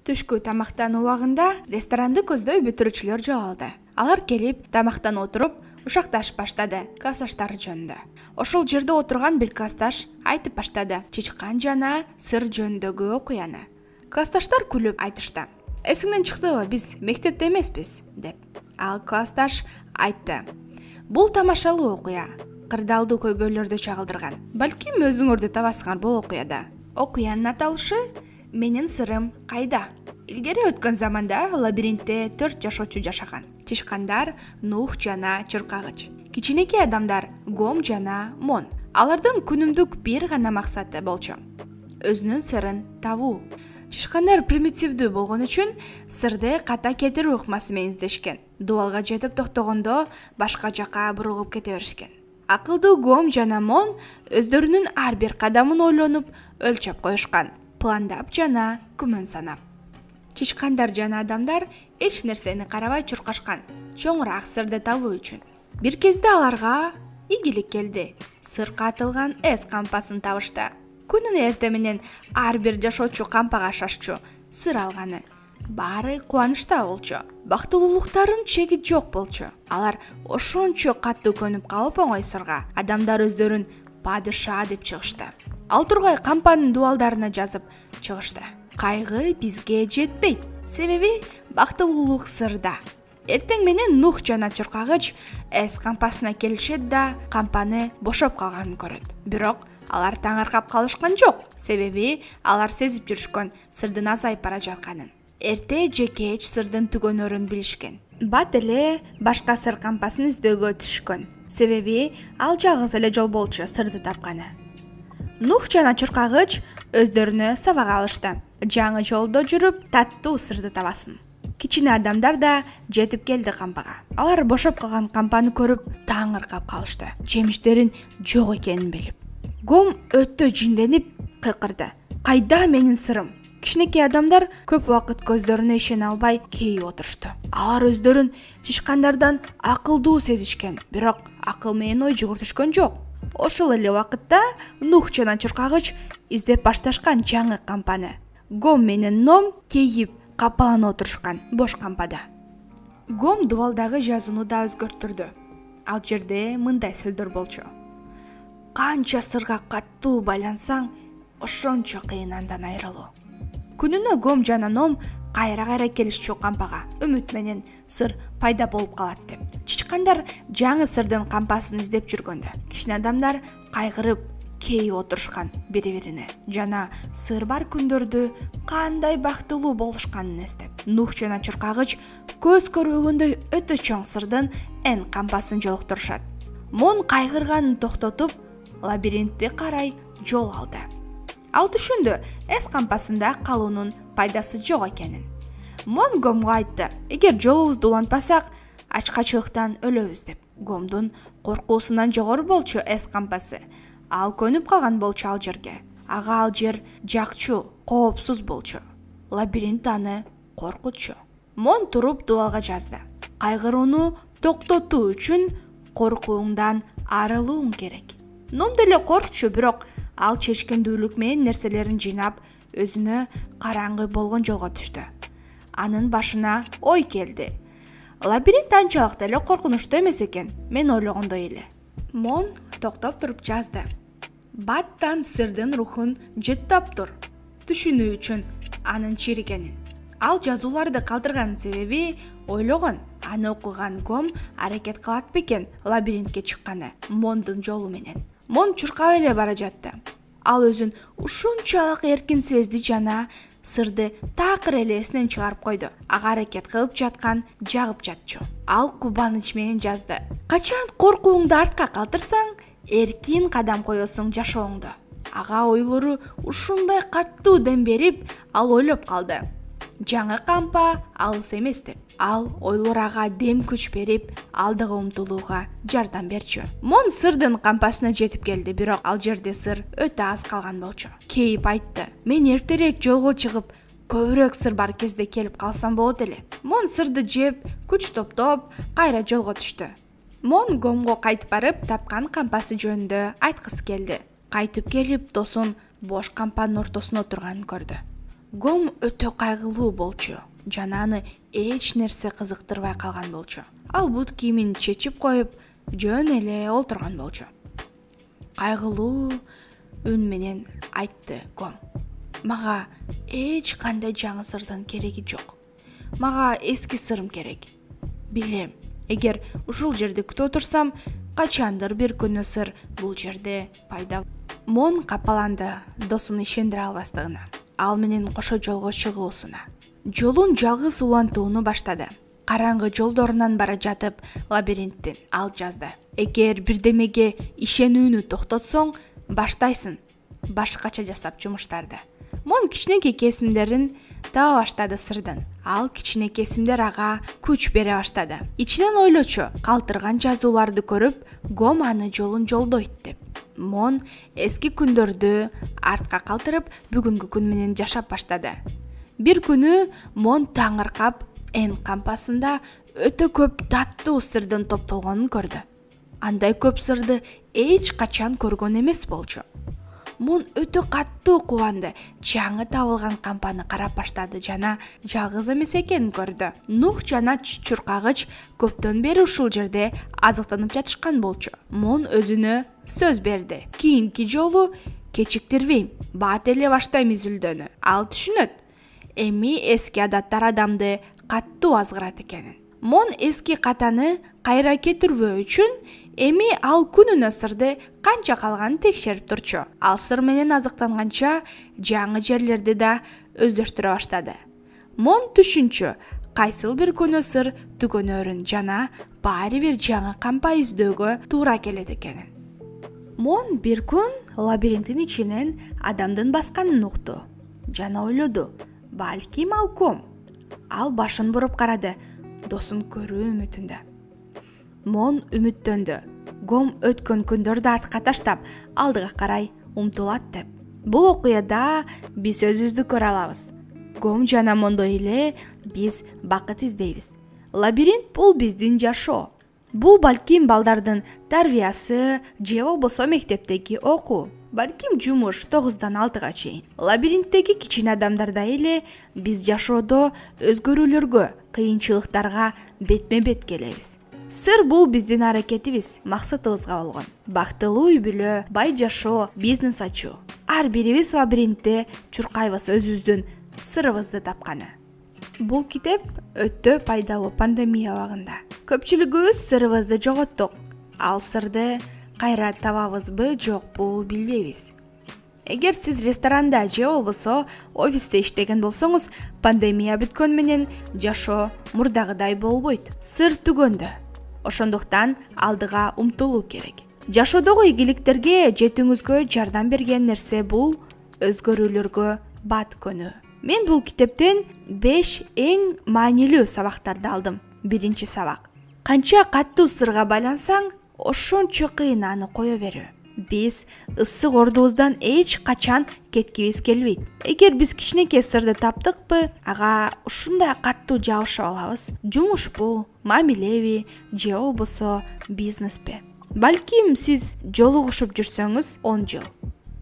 Түшкү тамактануу убагында ресторанды көздөй бүтүрүүчүлөр жоголду. Алар келип, тамактан отуруп, ушакташып баштады классташтары жөнүндө. Ошол жерде отурган бир классташ айтып баштады чычкан жана сыр жөнүндөгү окуяны. Классташтар күлүп айтышты: "Эсиңден чыктыбы, биз мектепте эмеспиз" деп. Ал классташ айтты: "Бул тамашалуу окуя, кырдаалдуу көйгөйлөрдү чагылдырган. Балким өзүңөрдү табасыңар бул окуяда." Окуянын аталышы "Менин сырым кайда?" Илгери өткөн заманда лабиринтте 4 жашоочу жашаган. Чычкандар Нух жана Чуркагыч. Кичинекей адамдар Гом жана Мон. Алардын күнүмдүк бир гана максаты болчу: өзүнүн сырын табуу. Чычкандар примитивдүү болгон үчүн сырды ката кетирүү ыкмасы менен издешкен. Дубалга жетип токтогондо башка жака бурулуп кете беришкен. Акылдуу Гом жана Мон өздөрүнүн ар бир кадамын ойлонуп, өлчөп коюшкан, пландап жана күмөн санап. Чычкандар жана адамдар эч нерсени карабай чуркашкан, чоңураак сырды табуу үчүн. Бир кезде аларга ийгилик келди. Сырга атылган эс кампасын табышты. Күнүнүн эртең менен ар бир жашоочу кампага шашчу, сыр алганы. Баары кубанычта болчу. Бактылуулуктардын чеги жок болчу. Алар ошончо катуу көнүп калып оңой сырга адамдар өздөрүн падыша деп чыгышты. Ал тургай кампанын дубалдарына жазып чыгышты: "Кайгы бизге жетпейт, себеби бактылуулук сырда." Эртең менен Нух жана Чуркагыч эс кампасына келишет да кампаны бошоп калганын көрөт. Бирок алар таңыркап калышкан жок, себеби алар сезип жүрүшкөн сырдын азайып бара жатканын. Эрте же кеч сырдын түгөнөрүн билишкен. Бат эле башка сыр кампасын издөөгө түшкөн, себеби ал жалгыз эле жол болчу сырды тапканы. Нух жана Чуркагыч өздөрүнө сабак алышты: жаңы жолдо жүрүп, таттуу сырды табасын. Кичине адамдар да жетип келди кампага. Алар бошоп калган кампаны көрүп таңыркап калышты, жемиштерин жок экенин билип. Гом өтө жинденип кыйкырды: "Кайда менин сырым?" Кичинекей адамдар көп убакыт көздөрүнө ишене албай кейип отурушту. Алар өздөрүн чычкандардан акылдуу сезишкен, бирок акыл менен ой жүгүртүшкөн жок. Ошол эле убакытта Нух жана Чуркагыч издеп башташкан жаңы кампаны. Гом менен Ном кейип капаланып отурушкан бош кампада. Гом дубалдагы жазууну да өзгөрттүрдү. Ал жерде мындай сөздөр болчу: "Канча сырга катуу байлансаң, ошончо кыйын андан айрылуу." Күнүнө Гом жана Ном кайра келишчү кампага, үмүт менен сыр пайда болуп калат деп. Чычкандар жаңы сырдын кампасын издеп жүргөндө, кичине адамдар кайгырып кейип отурушкан бири-бирине жана сыр бар күндөрдү кандай бактылуу болушканын эстеп. Нух жана Чуркагыч көз көрбөгөндөй өтө чоң сырдын эн кампасын жолуктурушат. Мон кайгырганын токтотуп, лабиринтти карай жол алды. Ал түшүндү эс кампасында калуунун пайдасы жок экенин. Мон Гомго айтты: "Эгер жолубузду улантпасак, ачкачылыктан өлөбүз" деп. Гомдун коркуусунан жогору болчу эс кампасы. Ал көнүп калган болчу ал жерге. Ага ал жер жакчу, коопсуз болчу. Лабиринт аны коркутчу. Мон туруп дубалга жазды: "Кайгырууну токтотуу үчүн коркууңдан арылууң керек." Ном деле коркчу, бирок ал чечкиндүүлүк менен нерселерин жыйнап, өзүнө караңгы болгон жолго түштү. Анын башына ой келди: "Лабиринт анчалык деле коркунучтуу эмес экен, мен ойлогондой эле." Мон токтоп туруп жазды: "Баттан сырдын рухун жыттап тур, түшүнүү үчүн анын чиригенин." Ал жазууларды калтырганын себеби ойлогон, аны окуган Гом аракет кылат бекен лабиринтке чыкканы Мондун жолу менен. Мон чуркап эле бара жатты. Ал өзүн ушунчалык эркин сезди жана сырды такыр эле эсинен чыгарып койду. Ага аракет кылып жаткан жагып жатчу. Ал кубаныч менен жазды: "Качан коркууңду артка калтырсаң, эркин кадам коесуң жашооңдо." Ага ойлору ушундай катуу дем берип, ал ойлоп калды: жаңы кампа алыс эмес деп. Ал ойлор ага дем күч берип, алдыга умтулууга жардам берчү. Мон сырдын кампасына жетип келди, бирок ал жерде сыр өтө аз калган болчу. Кейип айтты: "Мен эртерээк жолго чыгып, көбүрөөк сыр бар кезде келип калсам болот эле." Мон сырды жеп, күч топтоп, кайра жолго түштү. Мон Гомго кайтып барып, тапкан кампасы жөнүндө айткысы келди. Кайтып келип, досун бош кампанын ортосунда отурганын көрдү. Гом өтө кайгылуу болчу. Жана аны эч нерсе кызыктырбай калган болчу. Ал бут кийимин чечип коюп, жөн эле олтурган болчу. Кайгылуу үн менен айтты Гом. Мага эч кандай жаңы сырдын кереги жок. Мага эски сырым керек. Билем, эгер ушул жерде күтүп отурсам, качандыр бир күнү сыр бул жерде пайда. Мон капаланды досун ишендире албастыгына, ал менен кошо жолго чыгуусуна. Жолун жалгыз улантууну баштады. Караңгы жолдорунан бара жатып лабиринттин ал жазды. Эгер бирдемеге ишенүүнү токтотсоң, баштайсың башкача жасап жумуштарды. Мон кичинекей кесимдерин таба баштады сырдын. Ал кичинекей кесимдер ага күч бере баштады. Ичинен ойлочу, калтырган жазууларды көрүп, Гом аны жолун жолдойт деп. Мон эски күндөрдү артка калтырып, бүгүнкү күн менен жашап баштады. Бир күнү Мон таңыркап, Эн кампасында өтө көп таттуу сырдын топтолгонун көрдү. Андай көп сырды эч качан көргөн эмес болчу. Мон өтө каттуу кубанды. Жаңы табылган кампаны карап баштады жана жалгыз эмес экенин көрдү. Нух жана чуркагыч көптөн бери ушул жерде азыктанып жатышкан болчу. Мон өзүнө сөз берди. Кийинки жолу кечиктирбейм, бат эле баштайм изилдөөнү. Ал түшүнөт. Эми эски адаттар адамды каттуу азгырат экенин. Мон эски катаны кайра кетирбөө үчүн эми ал күнүнө сырды канча калганын текшерип турчу. Ал сыр менен азыктанганча жаңы жерлерди да өздөштүрө баштады. Мон түшүнчү, кайсыл бир күнү сыр түгөнөрүн жана баары бир жаңы кампа издөөгө туура келет экенин. Мон бир күн лабиринттин ичинен адамдын басканын укту жана ойлоду. Балким ал Гом. Ал башын буруп карады, досун көрүү үмүтүндө. Мон үмүттөндү. Гом өткөн күндөрдү артка таштап, алдыга карай умтулат деп. Бул окуяда биз өзүбүздү көрө алабыз. Гом жана мондой эле биз бакыт издейбиз. Лабиринт бул биздин жашоо. Бул балким балдардын тарбиясы же болбосо мектептеги окуу. Балким жумуш 9-дан 6-га чейин. Лабиринттеги кичине адамдардай эле биз жашоодо өзгөрүүлөргө, кыйынчылыктарга бетме-бет келебиз. Сыр бул биздин аракетибиз, максатыбызга болгон. Бактылуу үй бүлө, бай жашоо, бизнес ачуу. Ар бирибиз лабиринтте чуркайбыз өзүбүздүн сырыбызды тапканы. Бул китеп өтө пайдалуу пандемия убагында. Көпчүлүгүбүз сырыбызды жоготтук. Ал сырды кайра табабызбы, жокпу билбейбиз. Эгер сиз ресторанда же болбосо офисте иштеген болсоңуз, пандемия бүткөн менен жашоо мурдагыдай болбойт. Сыр түгөндө. Ошондуктан алдыга умтулуу керек. Жашоодогу ийгиликтерге жетүүңүзгө жардам берген нерсе бул өзгөрүүлөргө бат көнүү. Мен бул китептен 5 эң маанилүү сабактарды алдым. Биринчи сабак. Канча каттуу сырга байлансаң, ошончо кыйын аны кое берүү. Биз ысык ордубуздан эч качан кеткибиз келбейт. Эгер биз кичинекей сырды таптыкпы, ага ушундай каттуу жабышып алабыз. Жумушпу, мамилеби, же болбосо бизнеспи. Балким сиз жолугушуп жүрсөңүз 10 жыл.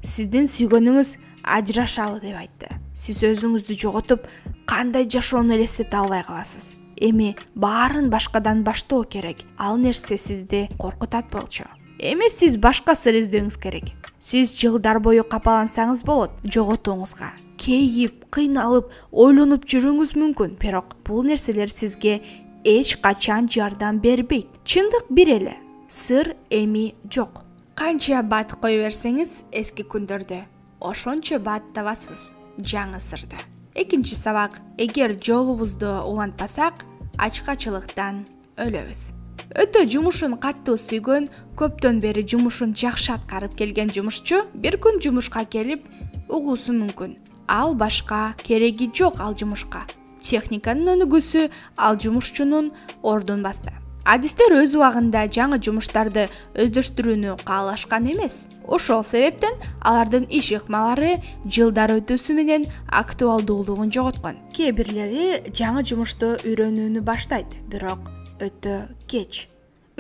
Сиздин сүйгөнүңүз ажырашалы деп айтты. Сиз өзүңүздү жоготуп, кандай жашоону элестете албай каласыз. Эми баарын башкадан баштоо керек. Ал нерсе сизди коркутат болчу. Эми сиз башка сыр издөөңүз керек. Сиз жылдар бою капалансаңыз болот жоготууңузга. Кейип, кыйналып, ойлонуп жүрүүңүз мүмкүн, бирок бул нерселер сизге эч качан жардам бербейт. Чындык бир эле. Сыр эми жок. Канча бат кое берсеңиз эски күндөрдө, ошончо бат табасыз жаңы сырды. Экинчи сабак. Эгер жолубузду улантпасак, ачкачылыктан өлөбүз. Өтө жумушун каттуу сүйгөн, көптөн бери жумушун жакшы аткарып келген жумушчу бир күн жумушка келип угуусу мүмкүн. Ал башка кереги жок ал жумушка. Техниканын өнүгүүсү ал жумушчунун ордун басты. Адистер өз убагында жаңы жумуштарды өздөштүрүүнү каалашкан эмес. Ошол себептен алардын иш ыкмалары жылдар өтүүсү менен актуалдуулугун жоготкон. Кээ бирлери жаңы жумушту үйрөнүүнү баштайт, бирок өтө кеч.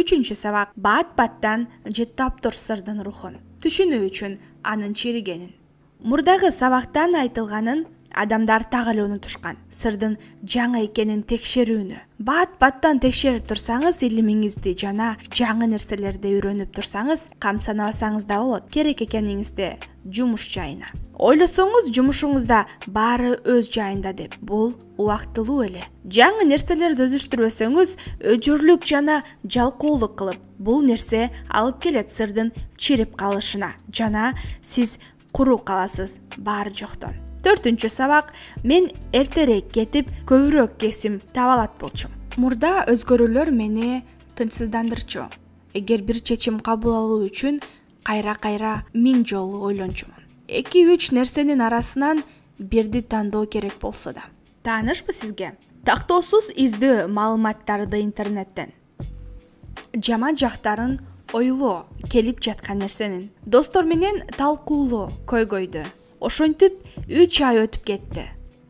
Үчүнчү сабак. Бат-баттан таптыр сырдын рухун түшүнүү үчүн анын чиригенин. Мурдагы сабактан айтылганын Адамдар так эле унутушкан сырдын жаңы экенин текшерүүнү. Бат-баттан текшерип турсаңыз, илимиңизди жана жаңы нерселерди үйрөнүп турсаңыз, кам санабасаңыз да болот. Керек экениңизди жумуш жайына. Ойлосоңуз, жумушуңузда баары өз жайында деп. Бул убактылуу эле. Жаңы нерселерди өзүштүрбөсөңүз, өжөрлүк жана жалкоолук кылып, бул нерсе алып келет сырдын чирип калышына жана сиз куру каласыз баары жоктон. 4-чү сабак. Мен эртерээк кетип, көбүрөөк кесим таба алат болчумун. Мурда өзгөрүүлөр мени тынчсыздандырчу. Эгер бир чечим кабыл алуу үчүн кайра-кайра 1000 жолу ойлончумун. 2-3 нерсенин арасынан бирди тандоо керек болсо да. Таанышпы сизге? Тактоосуз издөө маалыматтарды интернеттен. Жаман жактарын ойлоо, келип жаткан нерсенин. Достор менен талкуулоо көйгөйдү. Ошентип 3 ай өтүп кетти.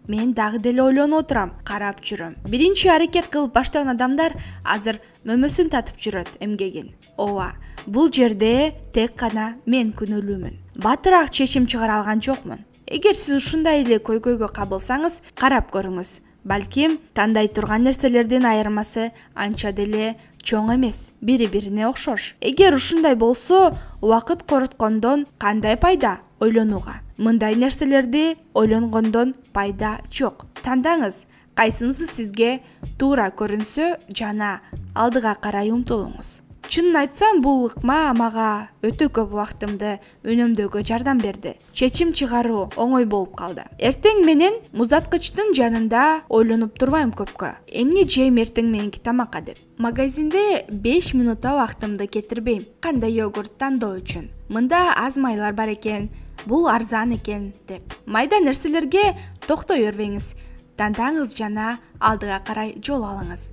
Мен дагы деле ойлонуп отурам, карап жүрөм. Биринчи аракет кылып баштаган адамдар азыр мөмөсүн татып жүрөт эмгегин. Ооба, бул жерде тек гана мен күнөөлүүмүн. Батыраак чечим чыгара алган жокмун. Эгер сиз ушундай эле көйгөйгө кабылсаңыз, карап көрүңүз. Балким тандай турган нерселердин айырмасы анча деле чоң эмес, бири-бирине окшош. Эгер ушундай болсо, убакыт короткондон кандай пайда ойлонууга? Мындай нерселерди ойлонгондон пайда жок. Тандаңыз, кайсынысы сизге туура көрүнсө жана алдыга карай умтулуңуз. Чынын айтсам, бул ыкма мага өтө көп убактымды үнөмдөөгө жардам берди. Чечим чыгаруу оңой болуп калды. Эртең менен музаткычтын жанында ойлонуп турбайм көпкө. Эмне жейм эртең мененки тамакка деп. Магазинде 5 минутта убактымды кетирбейм. Кандай йогурт тандоо үчүн. Мында аз майлар бар экен, бул арзан экен деп. Майда нерселерге токтой бербеңиз. Тандаңыз жана алдыга карай жол алыңыз.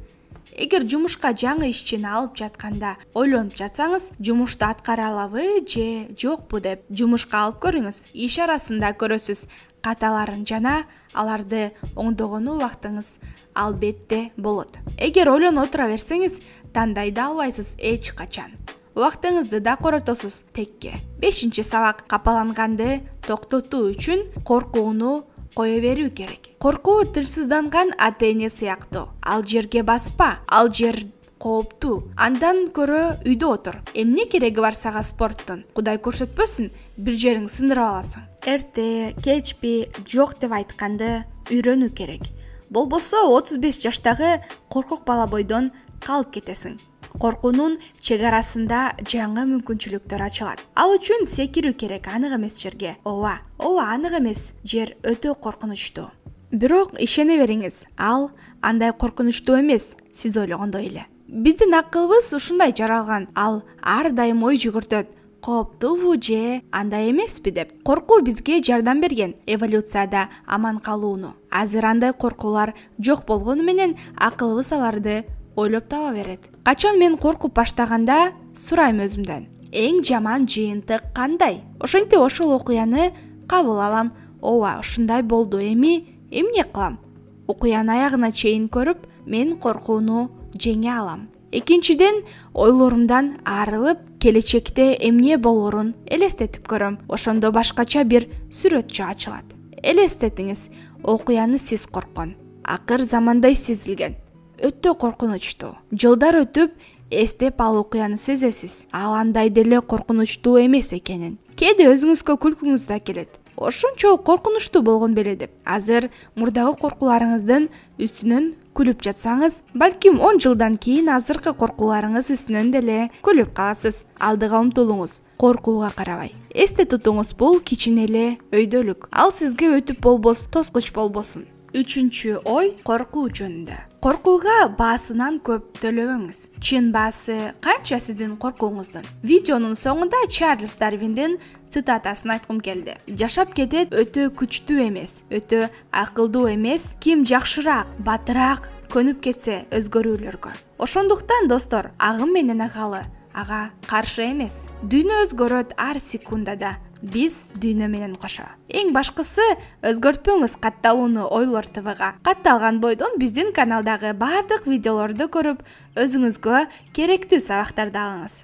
Эгер жумушка жаңы ишчини алып жатканда ойлонуп жатсаңыз, жумушту аткара алабы же жокпу деп жумушка алып көрүңүз. Иш арасында көрөсүз каталарын жана аларды оңдогону убактыңыз албетте болот. Эгер ойлонуп отура берсеңиз, тандай да албайсыз эч качан. Убактыңызды да коротосуз текке. 5-чи сабак. Капаланганды токтотуу үчүн коркууну кое берүү керек. Коркуу тилсизданган ата-эне сыяктуу. Ал жерге баспа, ал жер кооптуу. Андан көрө үйдө отур. Эмне кереги бар сага спорттун? Кудай көрсөтпөсүн, бир жериң сындырып аласың. Эрте, кечпи, жок деп айтканды үйрөнүү керек. Болбосо 35 жаштагы коркок бала бойдон калып кетесиң. Коркуунун чек арасында жаңы мүмкүнчүлүктөр ачылат. Ал үчүн секирүү керек анык эмес жерге. Ооба, анык эмес жер өтө коркунучтуу. Бирок ишене бериңиз, ал андай коркунучтуу эмес, сиз ойлогондой эле. Биздин акылыбыз ушундай жаралган. Ал ар дайым ой жүгүртөт. Кооптуубу же андай эмеспи деп. Коркуу бизге жардам берген эволюцияда аман калууну. Азыр андай коркуулар жок болгону менен акылыбыз аларды ойлоп таба берет. Качан мен коркуп баштаганда сурайм өзүмдөн. Эң жаман жыйынтык кандай? Ошентип ошол окуяны кабыл алам. Ооба, ушундай болду. Эмне кылам? Окуяны аягына чейин көрүп, мен коркууну жеңе алам. Экинчиден, ойлорумдан арылып, келечекте эмне болорун элестетип көрөм. Ошондо башкача бир сүрөтчү ачылат. Элестетиңиз, окуяны сиз корккон, акыр замандай сезилген. Өтө коркунучтуу. Жылдар өтүп, эстеп ал окуяны сезесиз. Ал андай деле коркунучтуу эмес экенин. Кээде өзүңүзгө күлкүңүз да келет. Ошончолук коркунучтуу болгон беле деп. Азыр мурдагы коркууларыңыздын үстүнөн күлүп жатсаңыз, балким 10 жылдан кийин азыркы коркууларыңыз үстүнөн деле күлүп каласыз. Алдыга умтулуңуз, коркууга карабай. Эсте тутуңуз, бул кичине эле өйдөлүк. Ал сизге өтүп болбос, тоскуч болбосун. 3-чү ой коркуу жөнүндө. Коркууга баасынан көп төлөбөңүз. Чын баасы канча сиздин коркууңуздун? Видеонун соңунда Чарльз Дарвиндин цитатасын айткым келди. Жашап кетет өтө күчтүү эмес, өтө акылдуу эмес, ким жакшыраак, батыраак көнүп кетсе өзгөрүүлөргө. Ошондуктан достор, агым менен агалы ага каршы эмес. Дүйнө өзгөрөт ар секундада. Биз дүйнө менен кошо. Эң башкысы, өзгөртпөңүз катталууну Ойлор ТВга. Катталган бойдон биздин каналдагы бардык видеолорду көрүп, өзүңүзгө керектүү сабактарды алыңыз.